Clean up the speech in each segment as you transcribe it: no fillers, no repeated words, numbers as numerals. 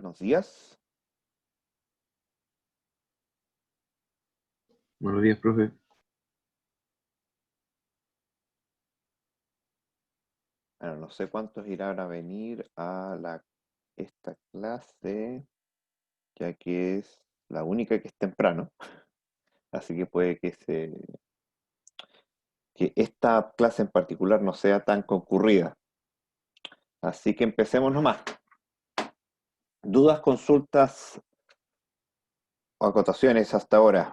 Buenos días. Buenos días, profe. Bueno, no sé cuántos irán a venir a esta clase, ya que es la única que es temprano, así que puede que esta clase en particular no sea tan concurrida. Así que empecemos nomás. ¿Dudas, consultas o acotaciones hasta ahora?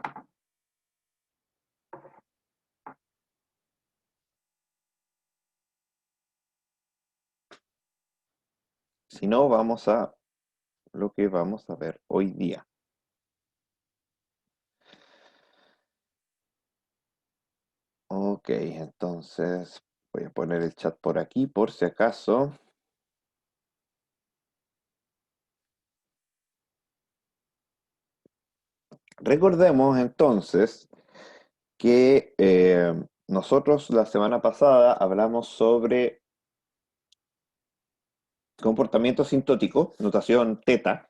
Si no, vamos a lo que vamos a ver hoy día. Ok, entonces voy a poner el chat por aquí por si acaso. Recordemos entonces que nosotros la semana pasada hablamos sobre comportamiento sintótico, notación teta,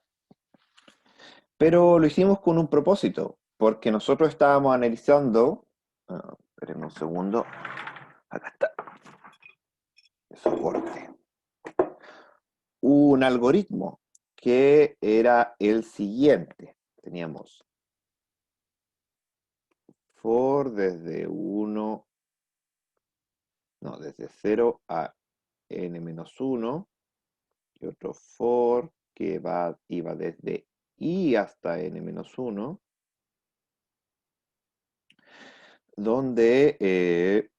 pero lo hicimos con un propósito, porque nosotros estábamos analizando, espérenme un segundo, acá está, soporte, un algoritmo que era el siguiente. Teníamos for desde 1, no, desde 0 a n-1, y otro for que iba desde i hasta n-1, donde eh,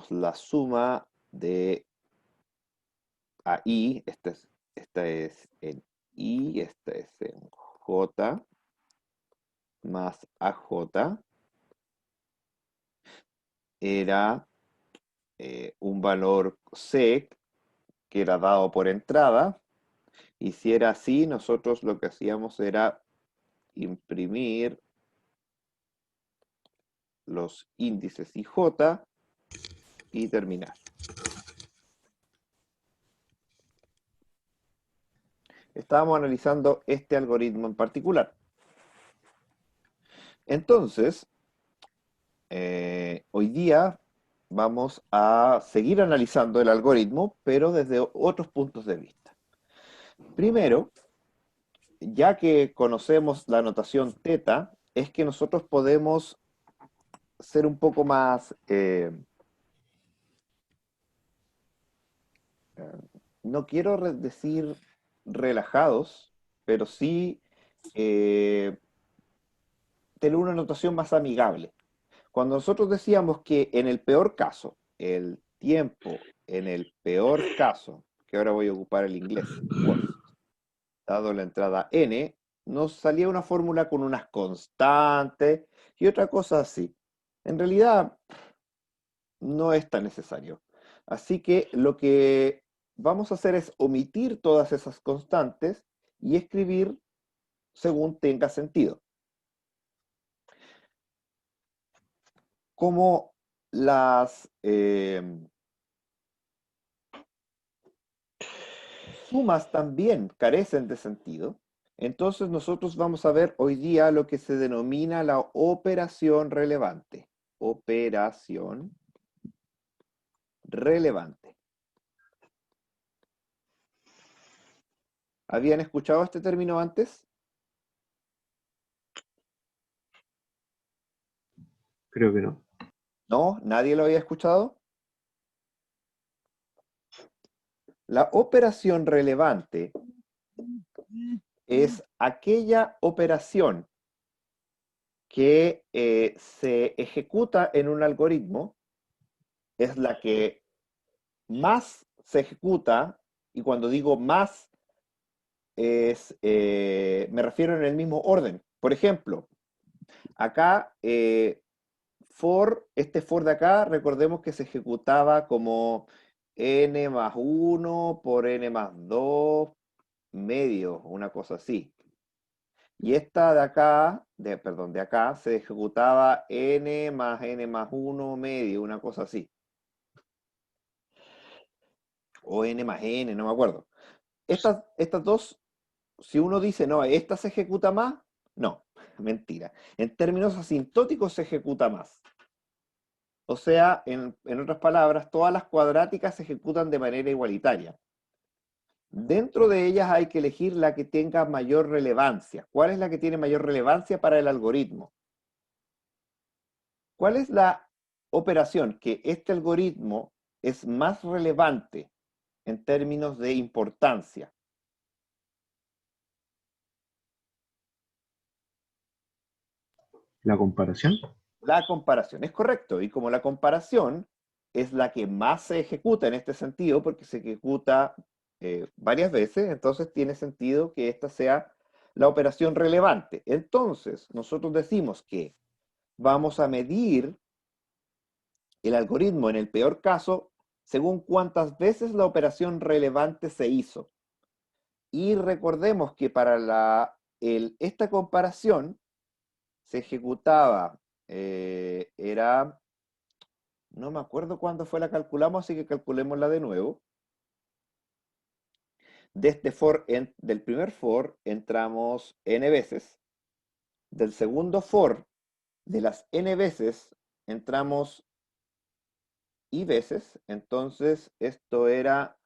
la suma de a i, esta es en i, esta es en j, más aj, era un valor c que era dado por entrada, y si era así, nosotros lo que hacíamos era imprimir los índices ij y terminar. Estábamos analizando este algoritmo en particular. Entonces, hoy día vamos a seguir analizando el algoritmo, pero desde otros puntos de vista. Primero, ya que conocemos la notación teta, es que nosotros podemos ser un poco más, no quiero decir relajados, pero sí eh, tener una notación más amigable. Cuando nosotros decíamos que en el peor caso, el tiempo en el peor caso, que ahora voy a ocupar el inglés, worst, dado la entrada n, nos salía una fórmula con unas constantes y otra cosa así. En realidad no es tan necesario. Así que lo que vamos a hacer es omitir todas esas constantes y escribir según tenga sentido. Como las sumas también carecen de sentido, entonces nosotros vamos a ver hoy día lo que se denomina la operación relevante. Operación relevante. ¿Habían escuchado este término antes? Creo que no. ¿No? ¿Nadie lo había escuchado? La operación relevante es aquella operación que se ejecuta en un algoritmo, es la que más se ejecuta, y cuando digo más, me refiero en el mismo orden. Por ejemplo, acá, este for de acá, recordemos que se ejecutaba como n más 1 por n más 2 medio, una cosa así. Y esta de acá, perdón, de acá, se ejecutaba n más 1 medio, una cosa así. o n más n, no me acuerdo. Estas dos, si uno dice, no, esta se ejecuta más, no, mentira. En términos asintóticos se ejecuta más. O sea, en otras palabras, todas las cuadráticas se ejecutan de manera igualitaria. Dentro de ellas hay que elegir la que tenga mayor relevancia. ¿Cuál es la que tiene mayor relevancia para el algoritmo? ¿Cuál es la operación que este algoritmo es más relevante en términos de importancia? La comparación. La comparación, es correcto. Y como la comparación es la que más se ejecuta en este sentido, porque se ejecuta varias veces, entonces tiene sentido que esta sea la operación relevante. Entonces, nosotros decimos que vamos a medir el algoritmo en el peor caso según cuántas veces la operación relevante se hizo. Y recordemos que para esta comparación se ejecutaba, no me acuerdo cuándo fue la calculamos, así que calculémosla de nuevo. De este del primer for entramos n veces. Del segundo for, de las n veces, entramos i veces. Entonces, esto era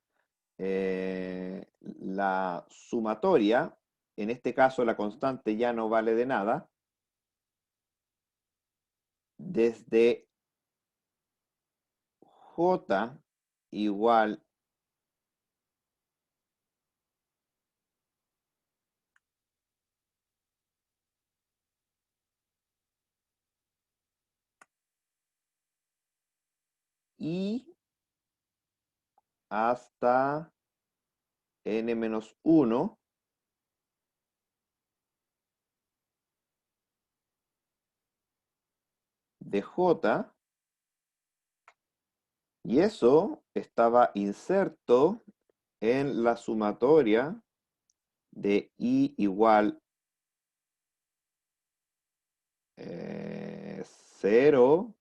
la sumatoria. En este caso, la constante ya no vale de nada. Desde j igual i hasta n-1 de j, y eso estaba inserto en la sumatoria de i igual 0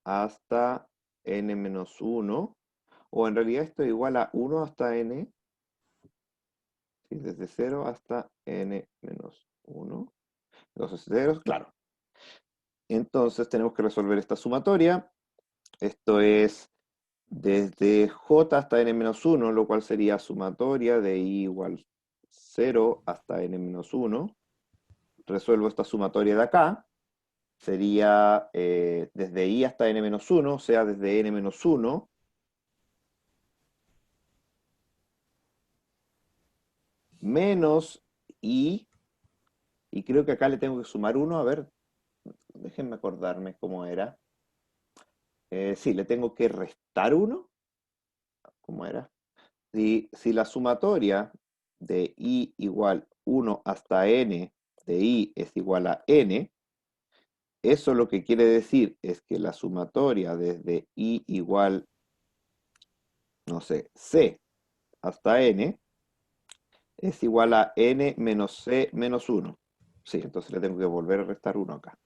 hasta n-1, o en realidad esto es igual a 1 hasta n, ¿sí? Desde 0 hasta n-1, entonces ceros, claro. Entonces tenemos que resolver esta sumatoria. Esto es desde j hasta n-1, lo cual sería sumatoria de i igual 0 hasta n-1. Resuelvo esta sumatoria de acá. Sería desde i hasta n-1, o sea, desde n-1 menos i, y creo que acá le tengo que sumar 1, a ver, déjenme acordarme cómo era. Sí, le tengo que restar 1, ¿cómo era? Si la sumatoria de i igual 1 hasta n de i es igual a n, eso lo que quiere decir es que la sumatoria desde i igual, no sé, c hasta n es igual a n menos c menos 1. Sí, entonces le tengo que volver a restar 1 acá.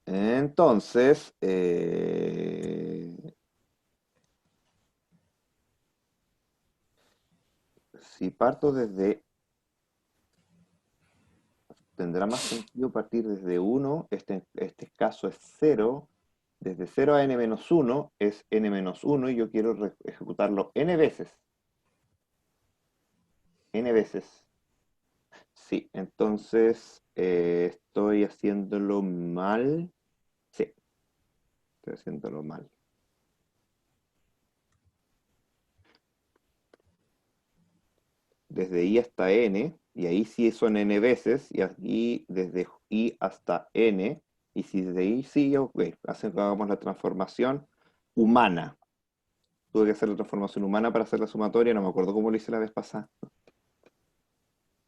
Entonces, si parto desde, tendrá más sentido partir desde 1, este caso es 0, desde 0 a n-1 es n-1 y yo quiero ejecutarlo n veces. N veces. Sí, entonces estoy haciéndolo mal. Sí, estoy haciéndolo mal. Desde i hasta n, y ahí sí son n veces, y aquí desde i hasta n, y si desde i sí, ok, hagamos la transformación humana. Tuve que hacer la transformación humana para hacer la sumatoria, no me acuerdo cómo lo hice la vez pasada.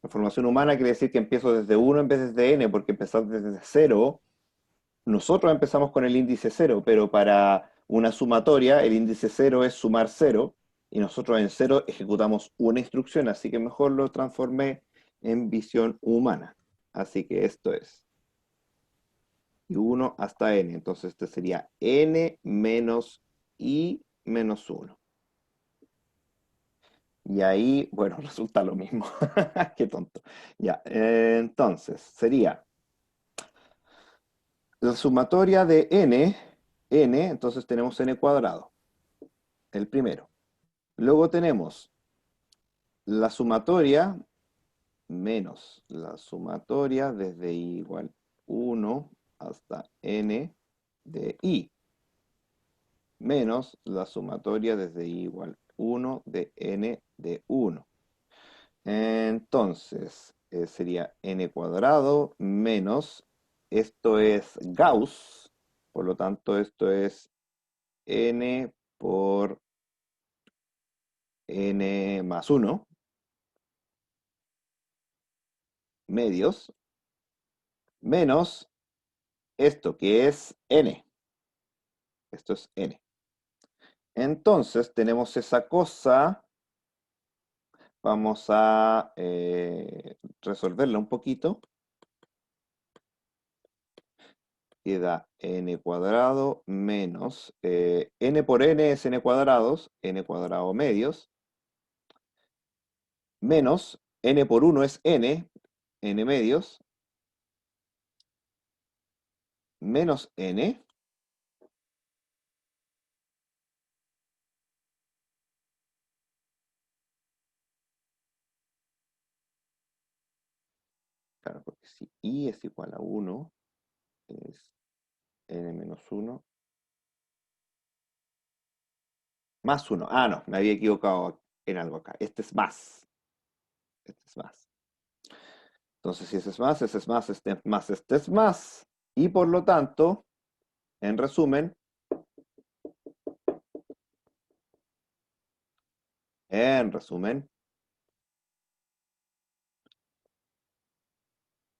Transformación humana quiere decir que empiezo desde 1 en vez de desde n, porque empezar desde 0, nosotros empezamos con el índice 0, pero para una sumatoria el índice 0 es sumar 0, y nosotros en 0 ejecutamos una instrucción, así que mejor lo transformé en visión humana. Así que esto es. y 1 hasta n. Entonces este sería n menos i menos 1. Y ahí, bueno, resulta lo mismo. Qué tonto. Ya, entonces sería la sumatoria de n, entonces tenemos n cuadrado, el primero. Luego tenemos la sumatoria menos la sumatoria desde i igual 1 hasta n de i, menos la sumatoria desde i igual 1 de n de 1. Entonces, sería n cuadrado menos, esto es Gauss, por lo tanto esto es n por n más 1 medios, menos esto que es n. Esto es n. Entonces tenemos esa cosa, vamos a resolverla un poquito. Queda n cuadrado menos, n por n es n cuadrado medios, menos n por 1 es n medios, menos n, claro, porque si i es igual a 1, es n menos 1, más 1. Ah, no, me había equivocado en algo acá. Este es más. Este es más. Entonces, si ese es más, ese es más, este es más, este es más. Y por lo tanto, en resumen,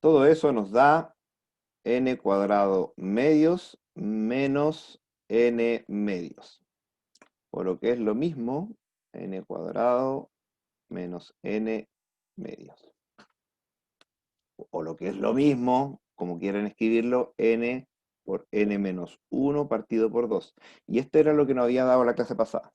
todo eso nos da n cuadrado medios menos n medios. O lo que es lo mismo, n cuadrado menos n medios. O lo que es lo mismo, como quieran escribirlo, n por n menos 1 partido por 2. Y esto era lo que nos había dado la clase pasada.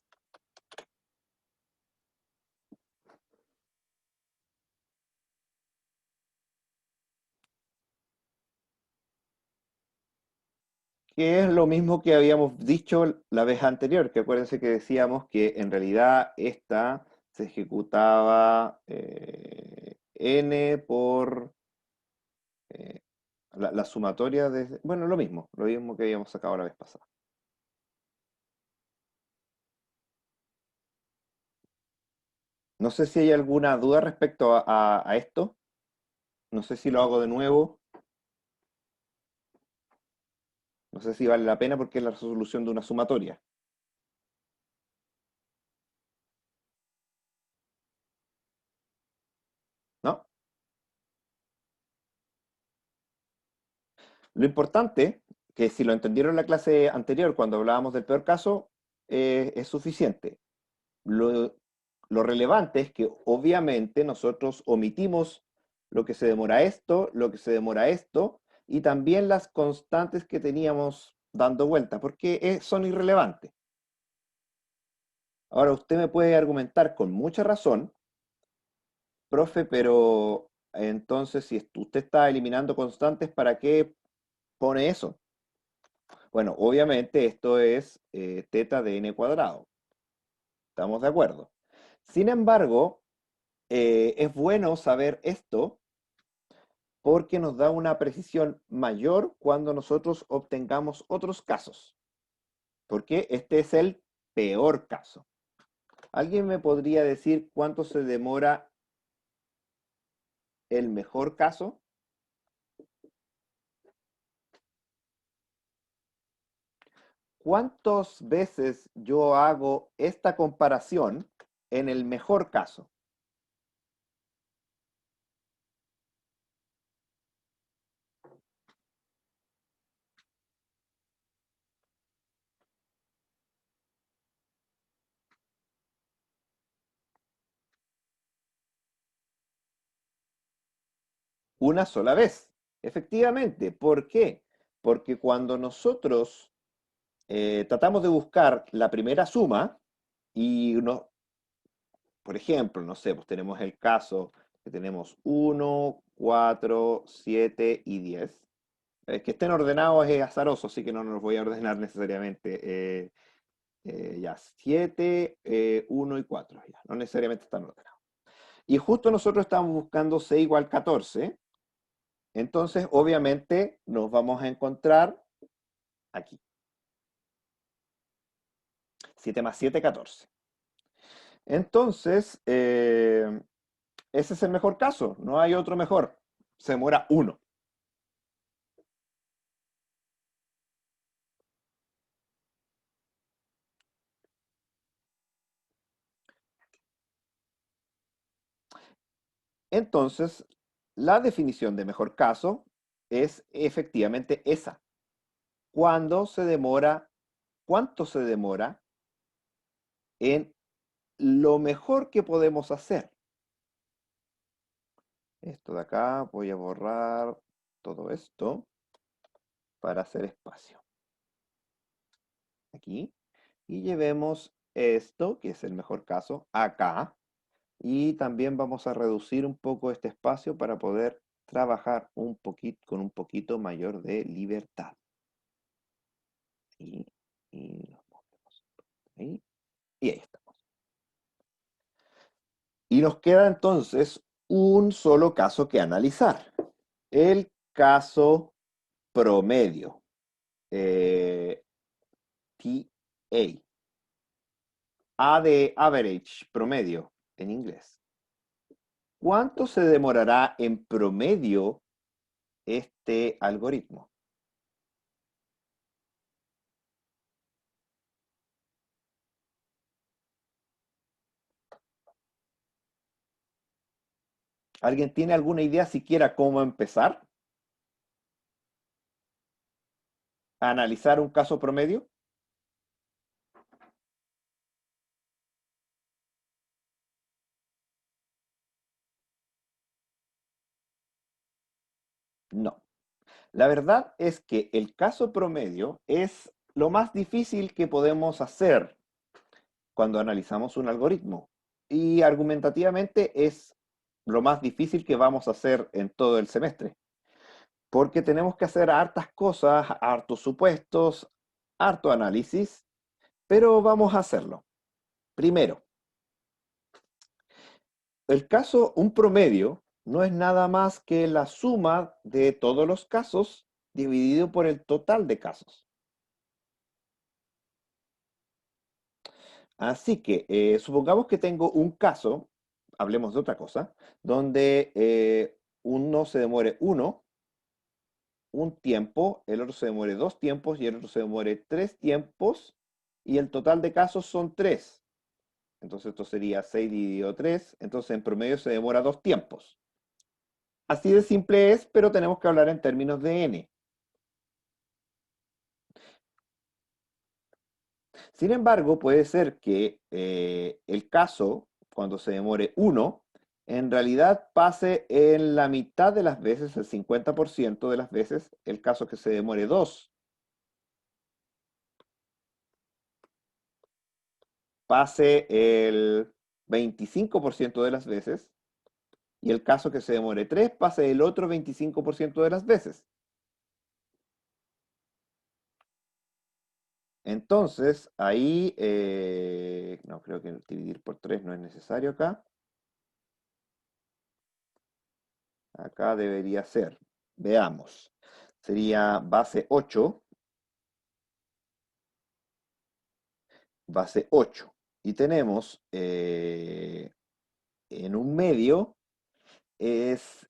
Que es lo mismo que habíamos dicho la vez anterior, que acuérdense que decíamos que en realidad esta se ejecutaba n por eh, la sumatoria de... Bueno, lo mismo que habíamos sacado la vez pasada. No sé si hay alguna duda respecto a esto. No sé si lo hago de nuevo. No sé si vale la pena porque es la resolución de una sumatoria. ¿No? Lo importante, que si lo entendieron en la clase anterior cuando hablábamos del peor caso, es suficiente. Lo, lo relevante es que obviamente nosotros omitimos lo que se demora esto, lo que se demora esto, y también las constantes que teníamos dando vuelta, porque son irrelevantes. Ahora usted me puede argumentar con mucha razón, profe, pero entonces si usted está eliminando constantes, ¿para qué pone eso? Bueno, obviamente esto es teta de n cuadrado. ¿Estamos de acuerdo? Sin embargo, es bueno saber esto porque nos da una precisión mayor cuando nosotros obtengamos otros casos. Porque este es el peor caso. ¿Alguien me podría decir cuánto se demora el mejor caso? ¿Cuántas veces yo hago esta comparación en el mejor caso? Una sola vez. Efectivamente. ¿Por qué? porque cuando nosotros tratamos de buscar la primera suma, y por ejemplo, no sé, pues tenemos el caso que tenemos 1, 4, 7 y 10. Que estén ordenados es azaroso, así que no nos voy a ordenar necesariamente. Ya, 7, 1 y 4, ya, no necesariamente están ordenados. Y justo nosotros estamos buscando c igual 14, entonces obviamente nos vamos a encontrar aquí. 7 más 7, 14. Entonces, ese es el mejor caso, no hay otro mejor. Se demora 1. Entonces, la definición de mejor caso es efectivamente esa. ¿Cuándo se demora? ¿Cuánto se demora en lo mejor que podemos hacer? Esto de acá, voy a borrar todo esto para hacer espacio. Aquí. Y llevemos esto, que es el mejor caso, acá. Y también vamos a reducir un poco este espacio para poder trabajar un poquito, con un poquito mayor de libertad. Y, y nos movemos ahí. Y ahí estamos. Y nos queda entonces un solo caso que analizar. El caso promedio. TA. A de average, promedio, en inglés. ¿Cuánto se demorará en promedio este algoritmo? ¿Alguien tiene alguna idea siquiera cómo empezar a analizar un caso promedio? No. La verdad es que el caso promedio es lo más difícil que podemos hacer cuando analizamos un algoritmo. Y argumentativamente es lo más difícil que vamos a hacer en todo el semestre. Porque tenemos que hacer hartas cosas, hartos supuestos, harto análisis, pero vamos a hacerlo. Primero, el caso, un promedio, no es nada más que la suma de todos los casos dividido por el total de casos. Así que supongamos que tengo un caso, hablemos de otra cosa, donde uno se demore un tiempo, el otro se demore 2 tiempos y el otro se demore 3 tiempos y el total de casos son 3. Entonces esto sería 6 dividido 3, entonces en promedio se demora 2 tiempos. Así de simple es, pero tenemos que hablar en términos de n. Sin embargo, puede ser que el caso, cuando se demore 1, en realidad pase en la mitad de las veces, el 50% de las veces, el caso que se demore 2 pase el 25% de las veces y el caso que se demore 3 pase el otro 25% de las veces. Entonces, ahí, no, creo que dividir por 3 no es necesario acá. Acá debería ser, veamos, sería base 8. Y tenemos en un medio es,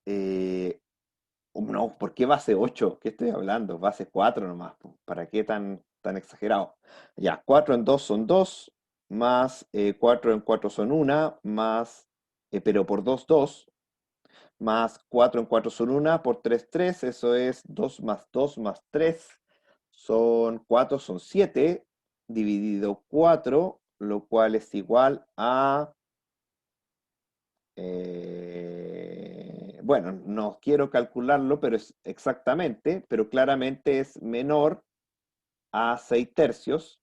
no, ¿por qué base 8? ¿Qué estoy hablando? Base 4 nomás, po. ¿Para qué tan exagerado? Ya, 4 en 2 son 2, más 4 en 4 son 1, más, pero por 2 2, más 4 en 4 son 1, por 3 3, eso es 2 más 2 más 3, son 4, son 7, dividido 4, lo cual es igual a bueno, no quiero calcularlo, pero es exactamente, pero claramente es menor a 6 tercios,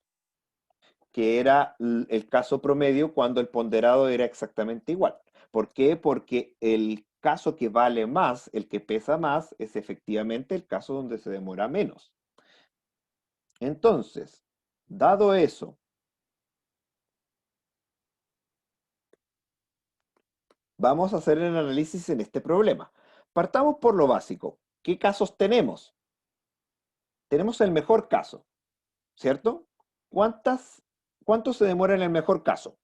que era el caso promedio cuando el ponderado era exactamente igual. ¿Por qué? Porque el caso que vale más, el que pesa más, es efectivamente el caso donde se demora menos. Entonces, dado eso, vamos a hacer el análisis en este problema. Partamos por lo básico. ¿Qué casos tenemos? Tenemos el mejor caso, ¿cierto? ¿Cuántas, ¿Cuánto se demora en el mejor caso?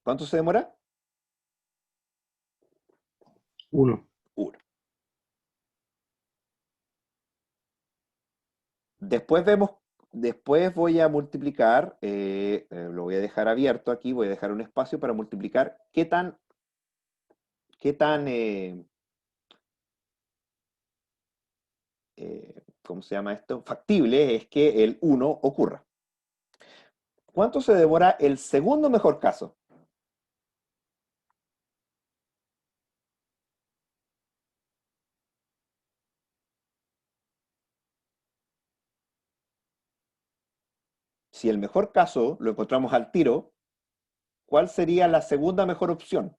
¿Cuánto se demora? Uno. 1. Después vemos, después voy a multiplicar, lo voy a dejar abierto aquí, voy a dejar un espacio para multiplicar qué tan, ¿cómo se llama esto? Factible es que el 1 ocurra. ¿Cuánto se demora el segundo mejor caso? Si el mejor caso lo encontramos al tiro, ¿cuál sería la segunda mejor opción?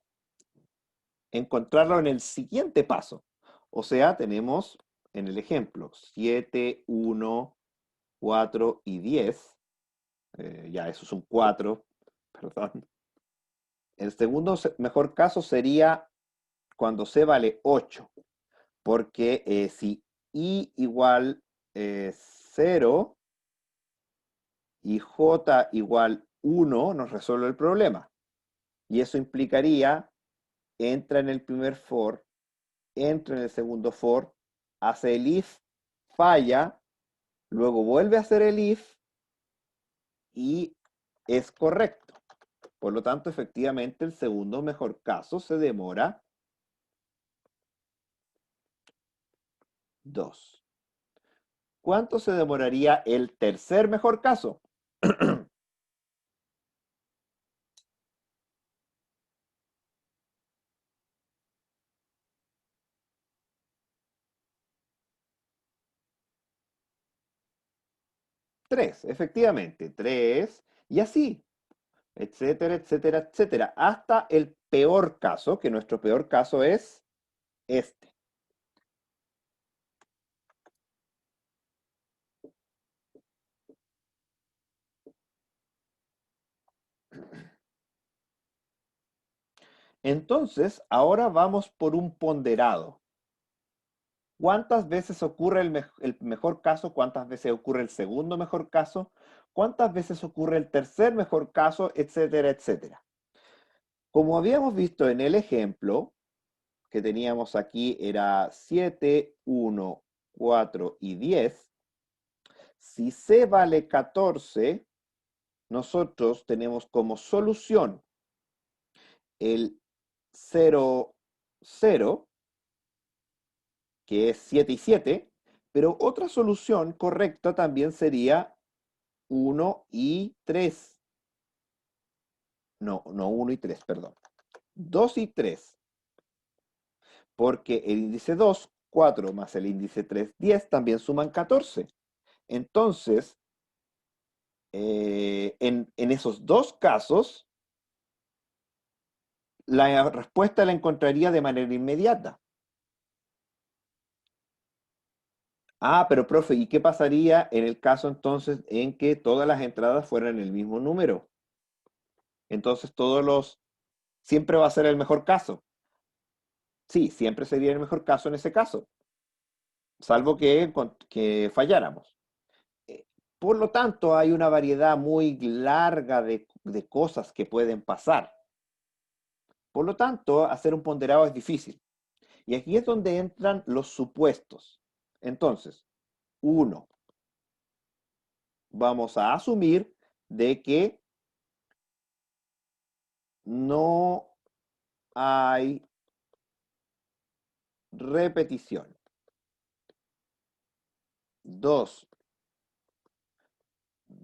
Encontrarlo en el siguiente paso. O sea, tenemos en el ejemplo 7, 1, 4 y 10. Ya, eso es un 4, perdón. El segundo mejor caso sería cuando C vale 8, porque si I igual 0 y J igual 1 nos resuelve el problema. Y eso implicaría, entra en el primer for, entra en el segundo for, hace el if, falla, luego vuelve a hacer el if y es correcto. Por lo tanto, efectivamente, el segundo mejor caso se demora 2. ¿Cuánto se demoraría el tercer mejor caso? 3, efectivamente, 3 y así, etcétera, etcétera, etcétera, hasta el peor caso, que nuestro peor caso es este. Entonces, ahora vamos por un ponderado. ¿Cuántas veces ocurre el mejor caso? ¿Cuántas veces ocurre el segundo mejor caso? ¿Cuántas veces ocurre el tercer mejor caso? Etcétera, etcétera. Como habíamos visto en el ejemplo que teníamos aquí, era 7, 1, 4 y 10. Si C vale 14, nosotros tenemos como solución el 0, 0, que es 7 y 7, pero otra solución correcta también sería 1 y 3. No, no 1 y 3, perdón. 2 y 3, porque el índice 2, 4 más el índice 3, 10, también suman 14. Entonces, en esos dos casos, la respuesta la encontraría de manera inmediata. Ah, pero profe, ¿y qué pasaría en el caso entonces en que todas las entradas fueran el mismo número? Entonces siempre va a ser el mejor caso. Sí, siempre sería el mejor caso en ese caso, salvo que falláramos. Eh, Por lo tanto, hay una variedad muy larga de cosas que pueden pasar. Por lo tanto, hacer un ponderado es difícil. Y aquí es donde entran los supuestos. Entonces, uno, vamos a asumir de que no hay repetición. Dos,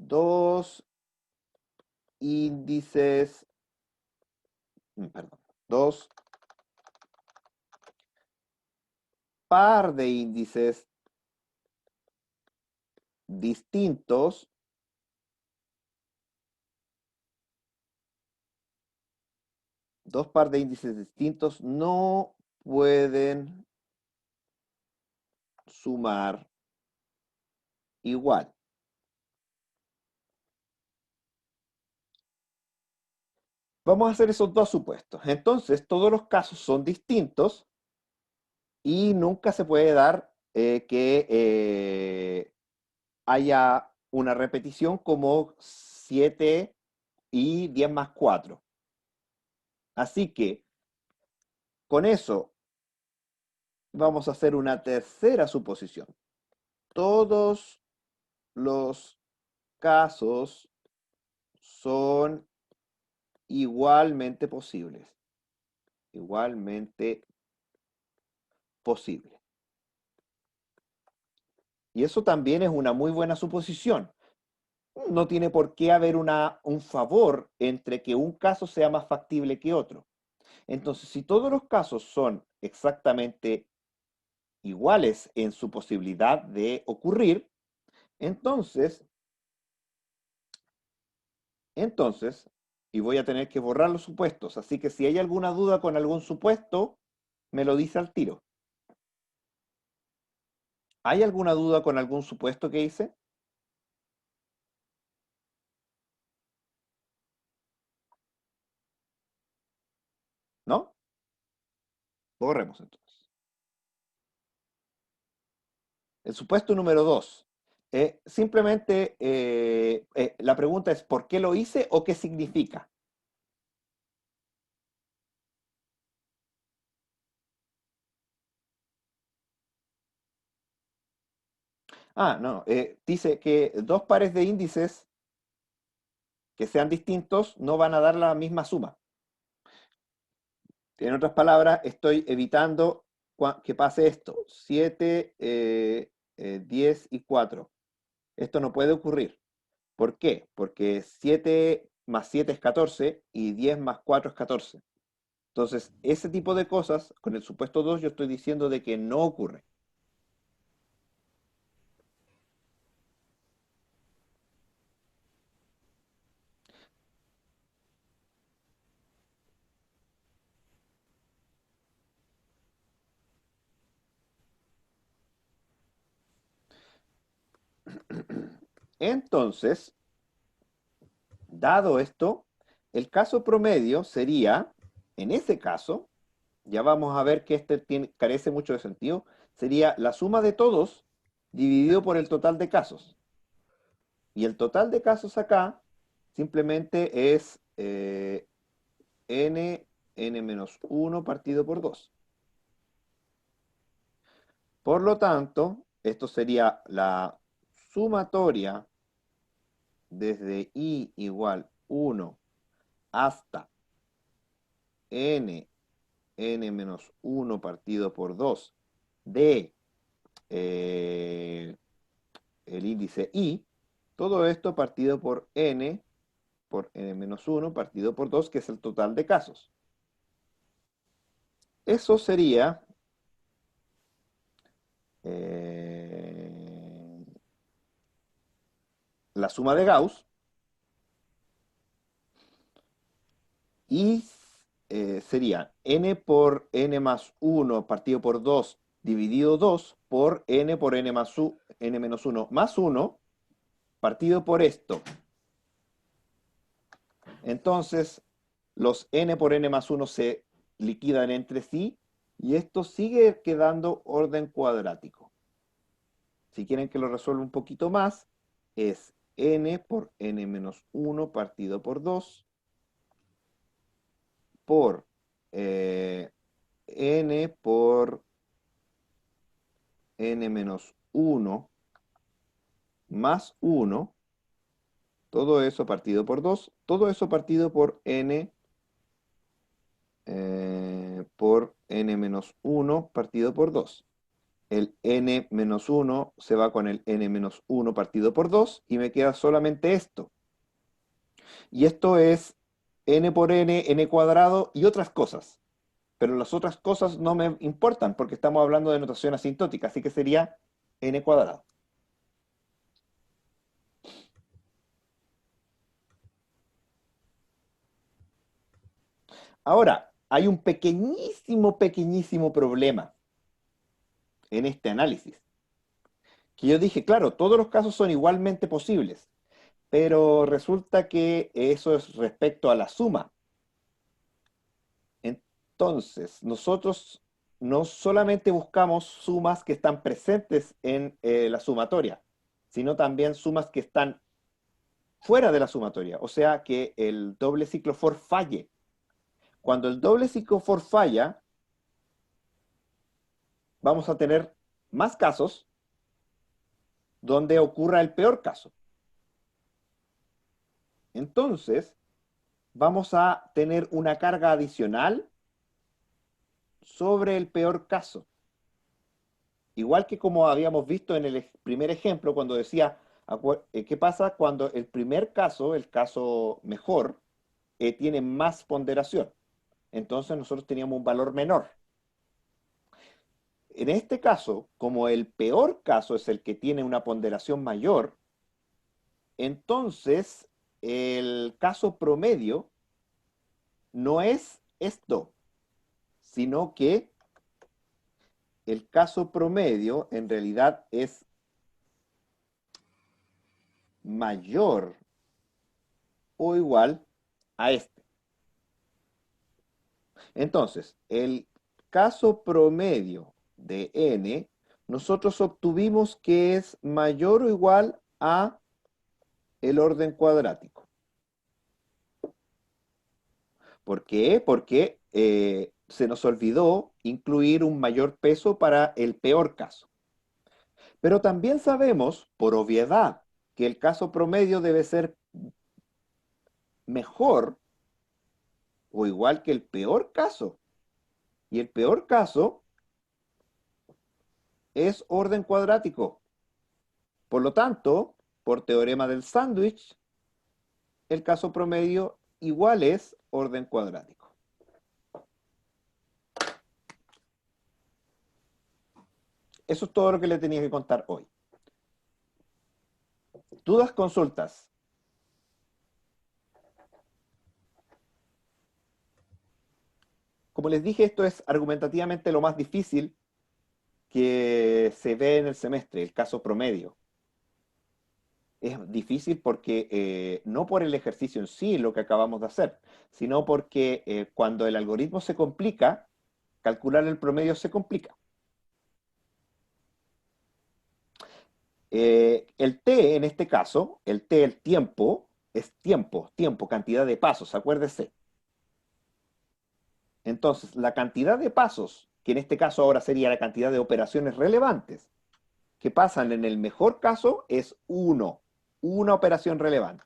dos índices, perdón, dos par de índices distintos dos par de índices distintos no pueden sumar igual. Vamos a hacer esos dos supuestos. Entonces, todos los casos son distintos y nunca se puede dar que haya una repetición como 7 y 10 más 4. Así que con eso vamos a hacer una tercera suposición. Todos los casos son igualmente posibles. Igualmente posible. Y eso también es una muy buena suposición. No tiene por qué haber un favor entre que un caso sea más factible que otro. Entonces, si todos los casos son exactamente iguales en su posibilidad de ocurrir, entonces, entonces, y voy a tener que borrar los supuestos. Así que si hay alguna duda con algún supuesto, me lo dice al tiro. ¿Hay alguna duda con algún supuesto que hice? ¿No? Borremos entonces. El supuesto número 2. Simplemente la pregunta es ¿por qué lo hice o qué significa? No. Dice que dos pares de índices que sean distintos no van a dar la misma suma. En otras palabras, estoy evitando que pase esto. 7, 10 y 4. Esto no puede ocurrir. ¿Por qué? Porque 7 más 7 es 14 y 10 más 4 es 14. Entonces, ese tipo de cosas, con el supuesto 2, yo estoy diciendo de que no ocurre. Entonces, dado esto, el caso promedio sería, en ese caso, ya vamos a ver que carece mucho de sentido, sería la suma de todos dividido por el total de casos. Y el total de casos acá simplemente es n uno partido por 2. Por lo tanto, esto sería la sumatoria desde i igual 1 hasta n-1 partido por 2 de el índice i, todo esto partido por n-1 partido por 2, que es el total de casos. Eso sería la suma de Gauss y sería n por n más 1 partido por 2 dividido 2 por n por n más n menos 1 más 1 partido por esto. Entonces, los n por n más 1 se liquidan entre sí y esto sigue quedando orden cuadrático. Si quieren que lo resuelva un poquito más, es n por n menos 1 partido por 2 por n por n menos 1 más 1, todo eso partido por 2, todo eso partido por n menos 1 partido por 2. el n menos 1 se va con el n menos 1 partido por 2 y me queda solamente esto. Y esto es n por n cuadrado y otras cosas. Pero las otras cosas no me importan porque estamos hablando de notación asintótica, así que sería n cuadrado. Ahora, hay un pequeñísimo, pequeñísimo problema en este análisis. Que yo dije, claro, todos los casos son igualmente posibles, pero resulta que eso es respecto a la suma. Entonces, nosotros no solamente buscamos sumas que están presentes en la sumatoria, sino también sumas que están fuera de la sumatoria, o sea, que el doble ciclo for falle. Cuando el doble ciclo for falla, vamos a tener más casos donde ocurra el peor caso. Entonces, vamos a tener una carga adicional sobre el peor caso. Igual que como habíamos visto en el primer ejemplo, cuando decía, ¿qué pasa cuando el primer caso, el caso mejor, tiene más ponderación? Entonces nosotros teníamos un valor menor. En este caso, como el peor caso es el que tiene una ponderación mayor, entonces el caso promedio no es esto, sino que el caso promedio en realidad es mayor o igual a este. Entonces, el caso promedio de n, nosotros obtuvimos que es mayor o igual a el orden cuadrático. ¿Por qué? Porque se nos olvidó incluir un mayor peso para el peor caso. Pero también sabemos, por obviedad, que el caso promedio debe ser mejor o igual que el peor caso. Y el peor caso es orden cuadrático. Por lo tanto, por teorema del sándwich, el caso promedio igual es orden cuadrático. Eso es todo lo que le tenía que contar hoy. ¿Dudas, consultas? Como les dije, esto es argumentativamente lo más difícil que se ve en el semestre, el caso promedio. Es difícil porque no por el ejercicio en sí, lo que acabamos de hacer, sino porque cuando el algoritmo se complica, calcular el promedio se complica. El t en este caso, el t, el tiempo, es tiempo, cantidad de pasos, acuérdese. Entonces, la cantidad de pasos, que en este caso ahora sería la cantidad de operaciones relevantes, que pasan en el mejor caso es 1, una operación relevante.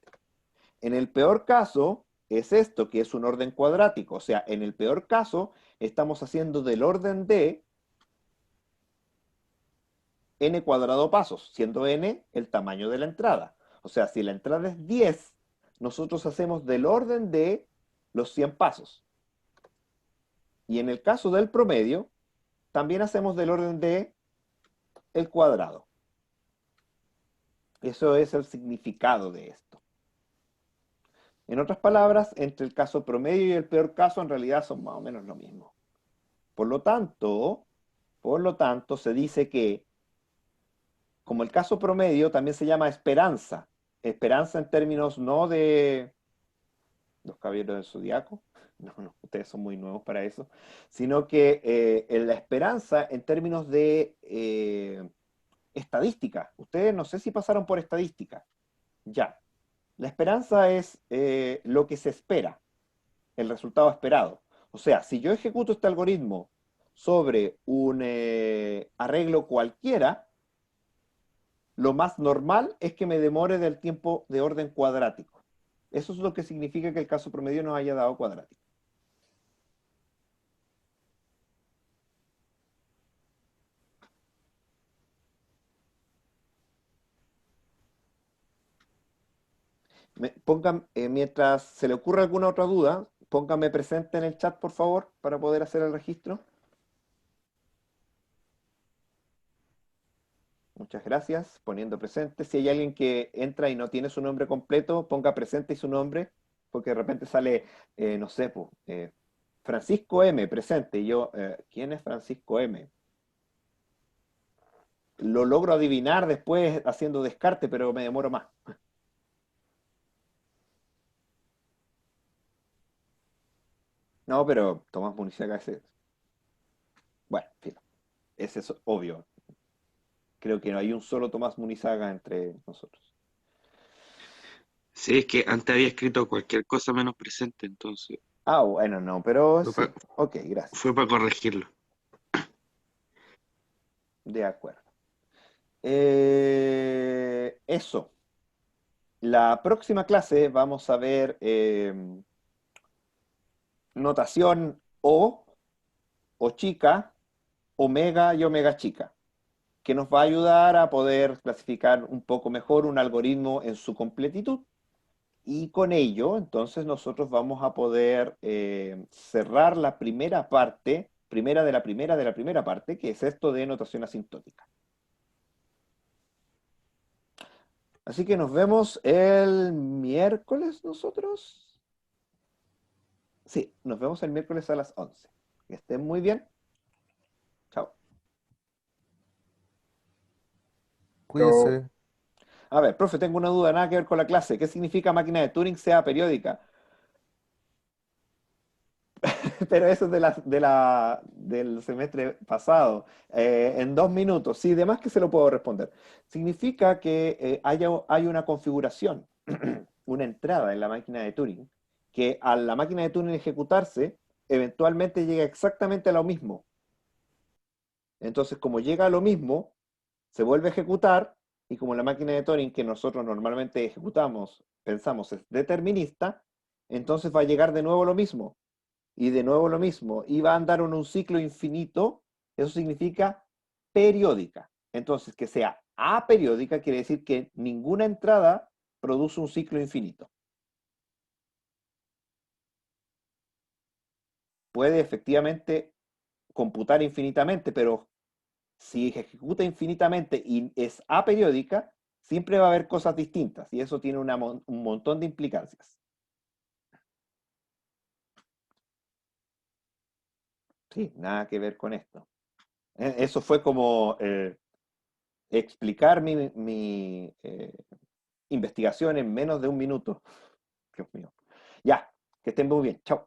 En el peor caso es esto, que es un orden cuadrático, o sea, en el peor caso estamos haciendo del orden de n cuadrado pasos, siendo n el tamaño de la entrada. O sea, si la entrada es 10, nosotros hacemos del orden de los 100 pasos. Y en el caso del promedio, también hacemos del orden de el cuadrado. Eso es el significado de esto. En otras palabras, entre el caso promedio y el peor caso, en realidad son más o menos lo mismo. Por lo tanto, se dice que, como el caso promedio también se llama esperanza, esperanza en términos no de los caballeros del zodiaco, no, ustedes son muy nuevos para eso, sino que en la esperanza en términos de estadística. Ustedes no sé si pasaron por estadística. Ya. La esperanza es lo que se espera, el resultado esperado. O sea, si yo ejecuto este algoritmo sobre un arreglo cualquiera, lo más normal es que me demore del tiempo de orden cuadrático. Eso es lo que significa que el caso promedio nos haya dado cuadrático. Mientras se le ocurra alguna otra duda, póngame presente en el chat, por favor, para poder hacer el registro. Muchas gracias, poniendo presente. Si hay alguien que entra y no tiene su nombre completo, ponga presente y su nombre, porque de repente sale, no sé, po, Francisco M, presente. Y yo, ¿quién es Francisco M? Lo logro adivinar después haciendo descarte, pero me demoro más. No, pero Tomás Munizaga ese. Bueno, filo, ese es obvio. Creo que no hay un solo Tomás Munizaga entre nosotros. Sí, es que antes había escrito cualquier cosa menos presente, entonces Ah, bueno, no, pero fue sí. para Ok, gracias. corregirlo. De acuerdo. Eso. La próxima clase vamos a ver notación o chica, omega y omega chica, que nos va a ayudar a poder clasificar un poco mejor un algoritmo en su completitud. Y con ello, entonces nosotros vamos a poder cerrar la primera parte, primera de la primera parte, que es esto de notación asintótica. Así que nos vemos el miércoles nosotros. Sí, nos vemos el miércoles a las 11. Que estén muy bien. Chao. Pero Cuídese. A ver, profe, tengo una duda, nada que ver con la clase. ¿Qué significa máquina de Turing sea periódica? Pero eso es del semestre pasado. En 2 minutos. Sí, demás que se lo puedo responder. Significa que hay una configuración, una entrada en la máquina de Turing, que a la máquina de Turing ejecutarse, eventualmente llega exactamente a lo mismo. Entonces, como llega a lo mismo, se vuelve a ejecutar, y como la máquina de Turing que nosotros normalmente ejecutamos, pensamos es determinista, entonces va a llegar de nuevo lo mismo, y de nuevo lo mismo, y va a andar en un ciclo infinito. Eso significa periódica. Entonces, que sea aperiódica quiere decir que ninguna entrada produce un ciclo infinito. Puede efectivamente computar infinitamente, pero si ejecuta infinitamente y es aperiódica, siempre va a haber cosas distintas, y eso tiene un montón de implicancias. Sí, nada que ver con esto. Eso fue como explicar mi investigación en menos de 1 minuto. Dios mío. Ya, que estén muy bien. Chao.